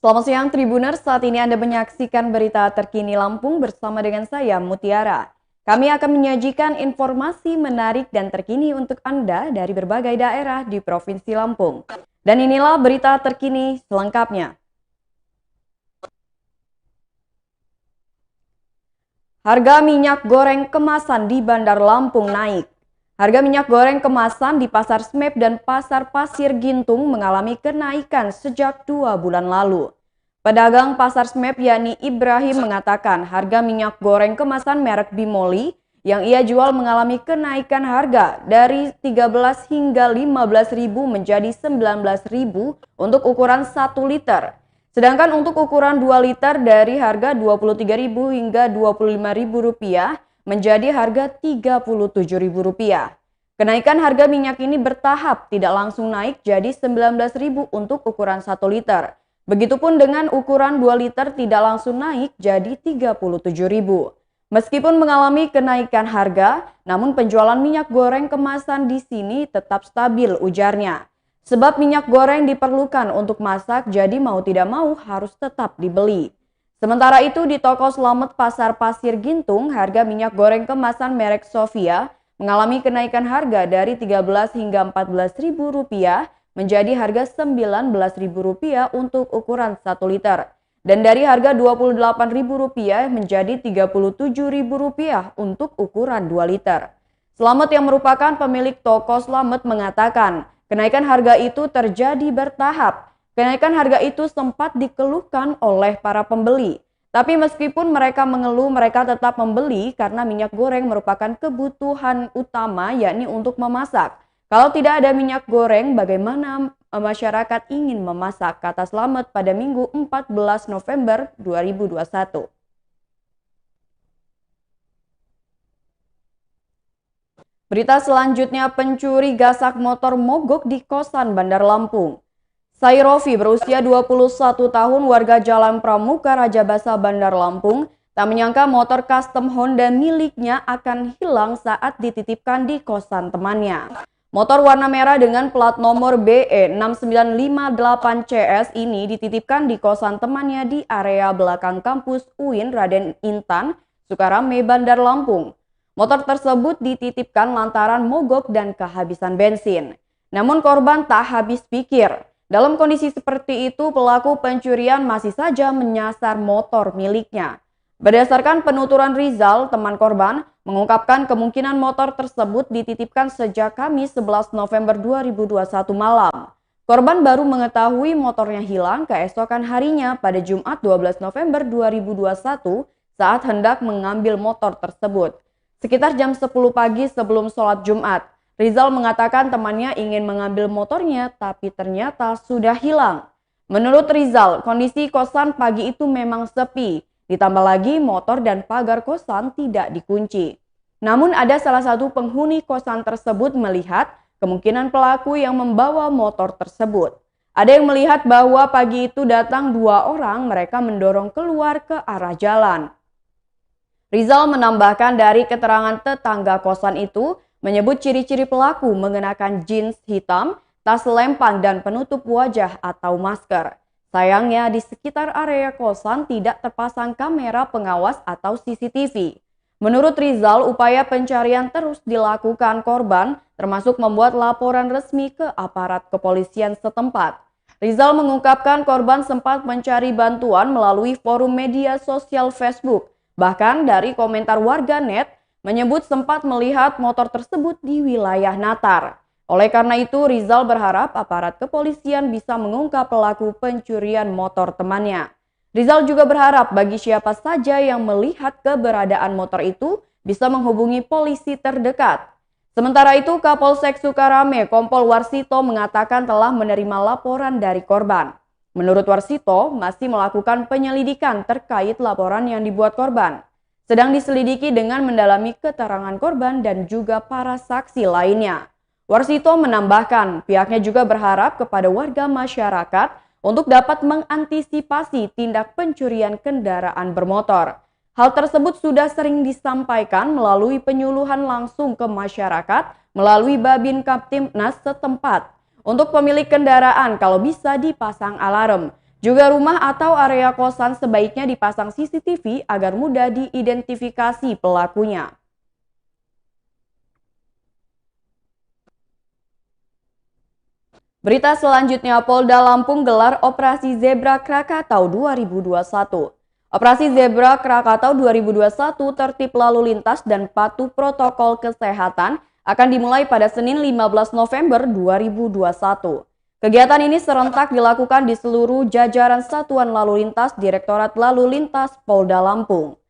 Selamat siang Tribuners, saat ini Anda menyaksikan berita terkini Lampung bersama dengan saya Mutiara. Kami akan menyajikan informasi menarik dan terkini untuk Anda dari berbagai daerah di Provinsi Lampung. Dan inilah berita terkini selengkapnya. Harga minyak goreng kemasan di Bandar Lampung naik. Harga minyak goreng kemasan di Pasar Smep dan Pasar Pasir Gintung mengalami kenaikan sejak 2 bulan lalu. Pedagang Pasar Smep yakni Ibrahim mengatakan harga minyak goreng kemasan merek Bimoli yang ia jual mengalami kenaikan harga dari 13 hingga 15 ribu menjadi 19 ribu untuk ukuran 1 liter. Sedangkan untuk ukuran 2 liter dari harga 23 ribu hingga 25 ribu rupiah menjadi harga 37 ribu rupiah. Kenaikan harga minyak ini bertahap, tidak langsung naik jadi 19 ribu untuk ukuran 1 liter. Begitupun dengan ukuran 2 liter tidak langsung naik jadi 37 ribu. Meskipun mengalami kenaikan harga, namun penjualan minyak goreng kemasan di sini tetap stabil, ujarnya. Sebab minyak goreng diperlukan untuk masak, jadi mau tidak mau harus tetap dibeli. Sementara itu di toko Slamet Pasar Pasir Gintung, harga minyak goreng kemasan merek Sofia mengalami kenaikan harga dari 13 hingga 14 ribu rupiah menjadi harga Rp19.000 untuk ukuran 1 liter. Dan dari harga Rp28.000 menjadi Rp37.000 untuk ukuran 2 liter. Slamet yang merupakan pemilik toko Slamet mengatakan, kenaikan harga itu terjadi bertahap. Kenaikan harga itu sempat dikeluhkan oleh para pembeli. Tapi meskipun mereka mengeluh, mereka tetap membeli karena minyak goreng merupakan kebutuhan utama yakni untuk memasak. Kalau tidak ada minyak goreng, bagaimana masyarakat ingin memasak, kata Slamet pada Minggu 14 November 2021. Berita selanjutnya, pencuri gasak motor mogok di kosan Bandar Lampung. Sairofi berusia 21 tahun warga Jalan Pramuka Raja Basa Bandar Lampung tak menyangka motor custom Honda miliknya akan hilang saat dititipkan di kosan temannya. Motor warna merah dengan plat nomor BE6958CS ini dititipkan di kosan temannya di area belakang kampus UIN Raden Intan, Sukarame, Bandar Lampung. Motor tersebut dititipkan lantaran mogok dan kehabisan bensin. Namun korban tak habis pikir. Dalam kondisi seperti itu, pelaku pencurian masih saja menyasar motor miliknya. Berdasarkan penuturan Rizal, teman korban, mengungkapkan kemungkinan motor tersebut dititipkan sejak Kamis 11 November 2021 malam. Korban baru mengetahui motornya hilang keesokan harinya pada Jumat 12 November 2021 saat hendak mengambil motor tersebut. Sekitar jam 10 pagi sebelum sholat Jumat. Rizal mengatakan temannya ingin mengambil motornya tapi ternyata sudah hilang. Menurut Rizal, kondisi kosan pagi itu memang sepi. Ditambah lagi motor dan pagar kosan tidak dikunci. Namun ada salah satu penghuni kosan tersebut melihat kemungkinan pelaku yang membawa motor tersebut. Ada yang melihat bahwa pagi itu datang 2 orang, mereka mendorong keluar ke arah jalan. Rizal menambahkan dari keterangan tetangga kosan itu, menyebut ciri-ciri pelaku mengenakan jeans hitam, tas lempang dan penutup wajah atau masker. Sayangnya di sekitar area kosan tidak terpasang kamera pengawas atau CCTV. Menurut Rizal, upaya pencarian terus dilakukan korban, termasuk membuat laporan resmi ke aparat kepolisian setempat. Rizal mengungkapkan korban sempat mencari bantuan melalui forum media sosial Facebook. Bahkan dari komentar warganet, menyebut sempat melihat motor tersebut di wilayah Natar. Oleh karena itu, Rizal berharap aparat kepolisian bisa mengungkap pelaku pencurian motor temannya. Rizal juga berharap bagi siapa saja yang melihat keberadaan motor itu bisa menghubungi polisi terdekat. Sementara itu, Kapolsek Sukarame, Kompol Warsito mengatakan telah menerima laporan dari korban. Menurut Warsito, masih melakukan penyelidikan terkait laporan yang dibuat korban. Sedang diselidiki dengan mendalami keterangan korban dan juga para saksi lainnya. Warsito menambahkan, pihaknya juga berharap kepada warga masyarakat untuk dapat mengantisipasi tindak pencurian kendaraan bermotor. Hal tersebut sudah sering disampaikan melalui penyuluhan langsung ke masyarakat melalui Babin Kaptimnas setempat. Untuk pemilik kendaraan kalau bisa dipasang alarm. Juga rumah atau area kosan sebaiknya dipasang CCTV agar mudah diidentifikasi pelakunya. Berita selanjutnya, Polda Lampung gelar Operasi Zebra Krakatau 2021. Operasi Zebra Krakatau 2021 tertib lalu lintas dan patuh protokol kesehatan akan dimulai pada Senin 15 November 2021. Kegiatan ini serentak dilakukan di seluruh jajaran Satuan Lalu Lintas Direktorat Lalu Lintas Polda Lampung.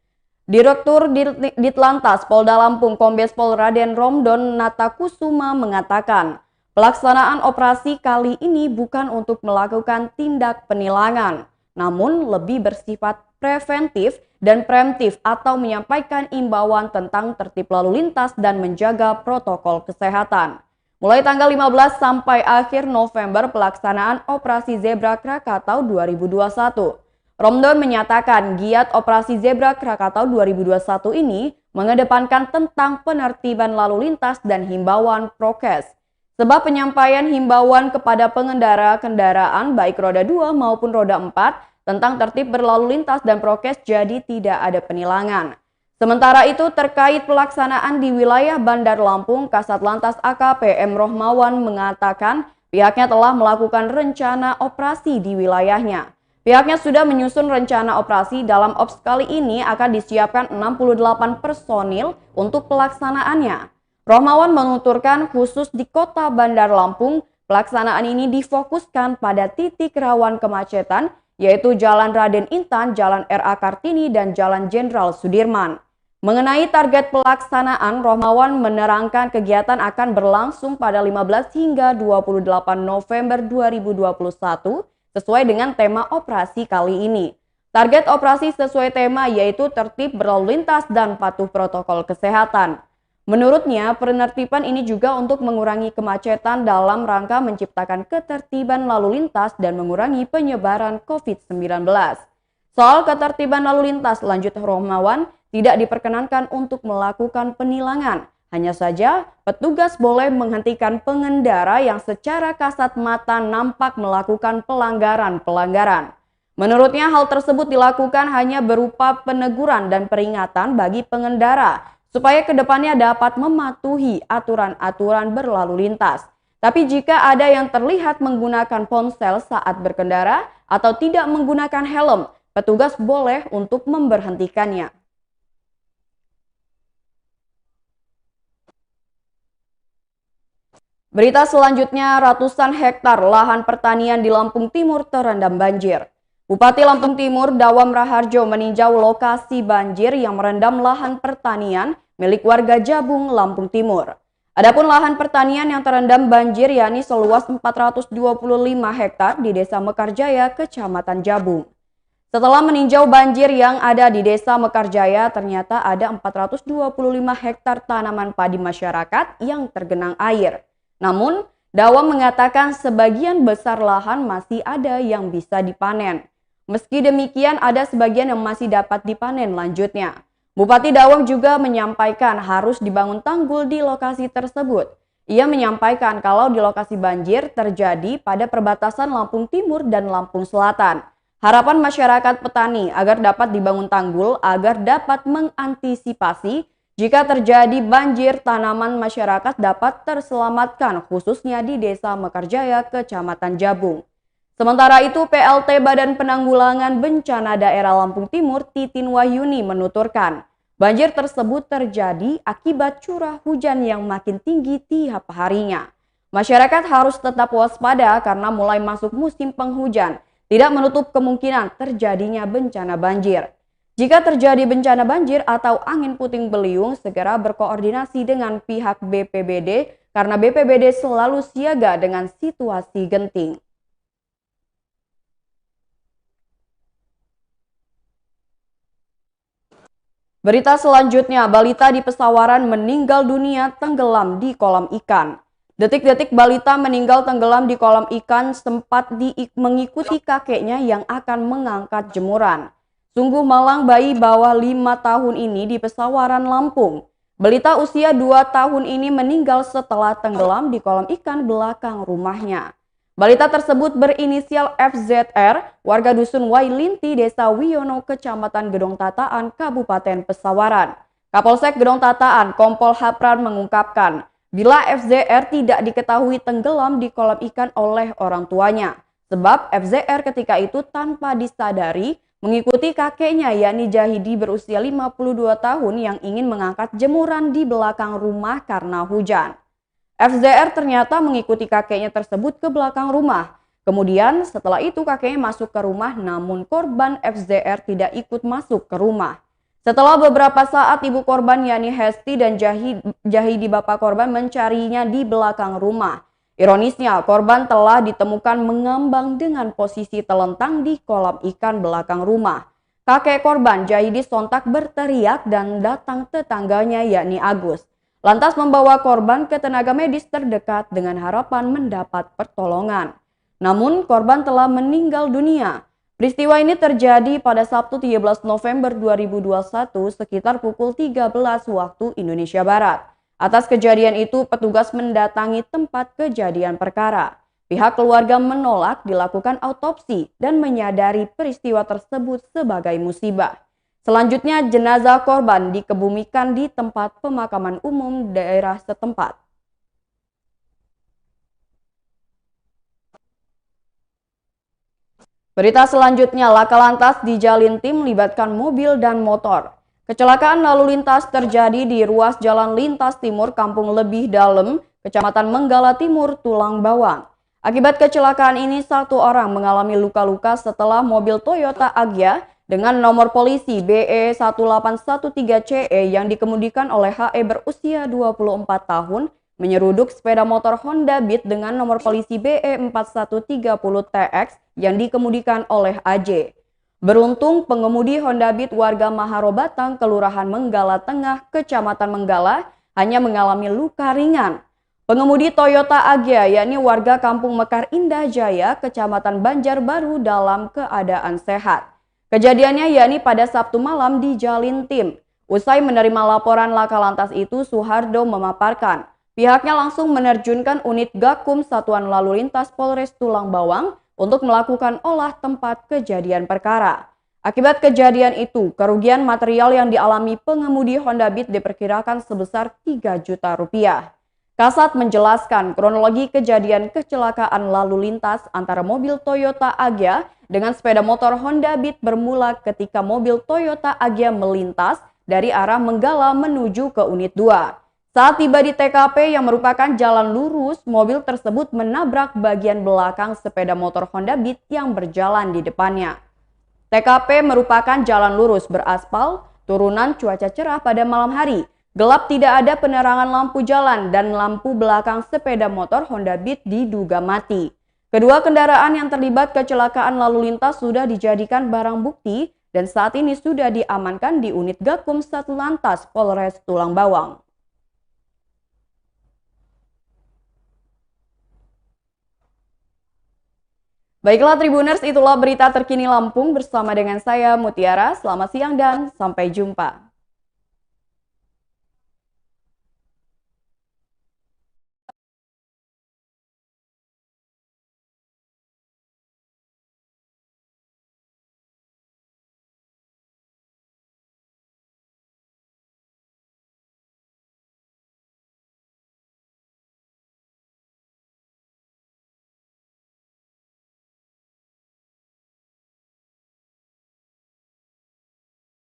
Direktur Ditlantas Polda Lampung Kombes Pol Raden Romdon Natakusuma mengatakan, pelaksanaan operasi kali ini bukan untuk melakukan tindak penilangan, namun lebih bersifat preventif dan preemptif atau menyampaikan imbauan tentang tertib lalu lintas dan menjaga protokol kesehatan. Mulai tanggal 15 sampai akhir November pelaksanaan Operasi Zebra Krakatau 2021. Romdon menyatakan giat Operasi Zebra Krakatau 2021 ini mengedepankan tentang penertiban lalu lintas dan himbauan prokes. Sebab penyampaian himbauan kepada pengendara kendaraan baik roda 2 maupun roda 4 tentang tertib berlalu lintas dan prokes jadi tidak ada penilangan. Sementara itu terkait pelaksanaan di wilayah Bandar Lampung, Kasat Lantas AKP M. Rohmawan mengatakan pihaknya telah melakukan rencana operasi di wilayahnya. Pihaknya sudah menyusun rencana operasi. Dalam ops kali ini akan disiapkan 68 personil untuk pelaksanaannya. Rohmawan menuturkan khusus di kota Bandar Lampung, pelaksanaan ini difokuskan pada titik rawan kemacetan, yaitu Jalan Raden Intan, Jalan R.A. Kartini, dan Jalan Jenderal Sudirman. Mengenai target pelaksanaan, Rohmawan menerangkan kegiatan akan berlangsung pada 15 hingga 28 November 2021 sesuai dengan tema operasi kali ini. Target operasi sesuai tema yaitu tertib berlalu lintas dan patuh protokol kesehatan. Menurutnya, penertiban ini juga untuk mengurangi kemacetan dalam rangka menciptakan ketertiban lalu lintas dan mengurangi penyebaran COVID-19. Soal ketertiban lalu lintas, lanjut Rohmawan, tidak diperkenankan untuk melakukan penilangan. Hanya saja, petugas boleh menghentikan pengendara yang secara kasat mata nampak melakukan pelanggaran-pelanggaran. Menurutnya, hal tersebut dilakukan hanya berupa peneguran dan peringatan bagi pengendara, supaya kedepannya dapat mematuhi aturan-aturan berlalu lintas. Tapi jika ada yang terlihat menggunakan ponsel saat berkendara atau tidak menggunakan helm, petugas boleh untuk memberhentikannya. Berita selanjutnya, ratusan hektar lahan pertanian di Lampung Timur terendam banjir. Bupati Lampung Timur Dawam Raharjo meninjau lokasi banjir yang merendam lahan pertanian milik warga Jabung, Lampung Timur. Adapun lahan pertanian yang terendam banjir yakni seluas 425 hektar di Desa Mekarjaya, Kecamatan Jabung. Setelah meninjau banjir yang ada di Desa Mekarjaya, ternyata ada 425 hektar tanaman padi masyarakat yang tergenang air. Namun, Dawam mengatakan sebagian besar lahan masih ada yang bisa dipanen. Meski demikian, ada sebagian yang masih dapat dipanen lanjutnya. Bupati Dawam juga menyampaikan harus dibangun tanggul di lokasi tersebut. Ia menyampaikan kalau di lokasi banjir terjadi pada perbatasan Lampung Timur dan Lampung Selatan. Harapan masyarakat petani agar dapat dibangun tanggul agar dapat mengantisipasi jika terjadi banjir, tanaman masyarakat dapat terselamatkan khususnya di Desa Mekarjaya, Kecamatan Jabung. Sementara itu, PLT Badan Penanggulangan Bencana Daerah Lampung Timur Titin Wahyuni menuturkan, banjir tersebut terjadi akibat curah hujan yang makin tinggi tiap harinya. Masyarakat harus tetap waspada karena mulai masuk musim penghujan, tidak menutup kemungkinan terjadinya bencana banjir. Jika terjadi bencana banjir atau angin puting beliung, segera berkoordinasi dengan pihak BPBD karena BPBD selalu siaga dengan situasi genting. Berita selanjutnya, balita di Pesawaran meninggal dunia tenggelam di kolam ikan. Detik-detik balita meninggal tenggelam di kolam ikan sempat mengikuti kakeknya yang akan mengangkat jemuran. Sungguh malang bayi bawah 5 tahun ini di Pesawaran, Lampung. Balita usia 2 tahun ini meninggal setelah tenggelam di kolam ikan belakang rumahnya. Balita tersebut berinisial FZR, warga dusun Wailinti, Desa Wiono, Kecamatan Gedong Tataan, Kabupaten Pesawaran. Kapolsek Gedong Tataan, Kompol Hapran mengungkapkan, bila FZR tidak diketahui tenggelam di kolam ikan oleh orang tuanya. Sebab FZR ketika itu tanpa disadari mengikuti kakeknya yakni Jahidi berusia 52 tahun yang ingin mengangkat jemuran di belakang rumah karena hujan. FZR ternyata mengikuti kakeknya tersebut ke belakang rumah. Kemudian setelah itu kakeknya masuk ke rumah namun korban FZR tidak ikut masuk ke rumah. Setelah beberapa saat ibu korban yakni Hesti dan Jahidi bapak korban mencarinya di belakang rumah. Ironisnya korban telah ditemukan mengambang dengan posisi telentang di kolam ikan belakang rumah. Kakek korban Jahidi sontak berteriak dan datang tetangganya yakni Agus. Lantas membawa korban ke tenaga medis terdekat dengan harapan mendapat pertolongan. Namun korban telah meninggal dunia. Peristiwa ini terjadi pada Sabtu 13 November 2021 sekitar pukul 13 waktu Indonesia Barat. Atas kejadian itu petugas mendatangi tempat kejadian perkara. Pihak keluarga menolak dilakukan autopsi dan menyadari peristiwa tersebut sebagai musibah. Selanjutnya jenazah korban dikebumikan di tempat pemakaman umum daerah setempat. Berita selanjutnya, laka lantas di Jalintim melibatkan mobil dan motor. Kecelakaan lalu lintas terjadi di ruas jalan lintas timur Kampung Lebih Dalem, Kecamatan Menggala Timur, Tulang Bawang. Akibat kecelakaan ini, satu orang mengalami luka-luka setelah mobil Toyota Agya dengan nomor polisi BE1813CE yang dikemudikan oleh HE berusia 24 tahun menyeruduk sepeda motor Honda Beat dengan nomor polisi BE4130TX yang dikemudikan oleh AJ. Beruntung pengemudi Honda Beat warga Maharo Batang, Kelurahan Menggala Tengah, Kecamatan Menggala hanya mengalami luka ringan. Pengemudi Toyota Agya yakni warga Kampung Mekar Indah Jaya, Kecamatan Banjarbaru dalam keadaan sehat. Kejadiannya yakni pada Sabtu malam di Jalintim. Usai menerima laporan laka lantas itu, Suhardo memaparkan pihaknya langsung menerjunkan unit Gakum Satuan Lalu Lintas Polres Tulang Bawang untuk melakukan olah tempat kejadian perkara. Akibat kejadian itu, kerugian material yang dialami pengemudi Honda Beat diperkirakan sebesar 3 juta rupiah. Kasat menjelaskan kronologi kejadian kecelakaan lalu lintas antara mobil Toyota Agya dengan sepeda motor Honda Beat bermula ketika mobil Toyota Agya melintas dari arah Menggala menuju ke unit 2. Saat tiba di TKP yang merupakan jalan lurus, mobil tersebut menabrak bagian belakang sepeda motor Honda Beat yang berjalan di depannya. TKP merupakan jalan lurus beraspal, turunan cuaca cerah pada malam hari. Gelap, tidak ada penerangan lampu jalan dan lampu belakang sepeda motor Honda Beat diduga mati. Kedua kendaraan yang terlibat kecelakaan lalu lintas sudah dijadikan barang bukti dan saat ini sudah diamankan di unit Gakum Satlantas Polres Tulang Bawang. Baiklah Tribuners, itulah berita terkini Lampung bersama dengan saya Mutiara. Selamat siang dan sampai jumpa.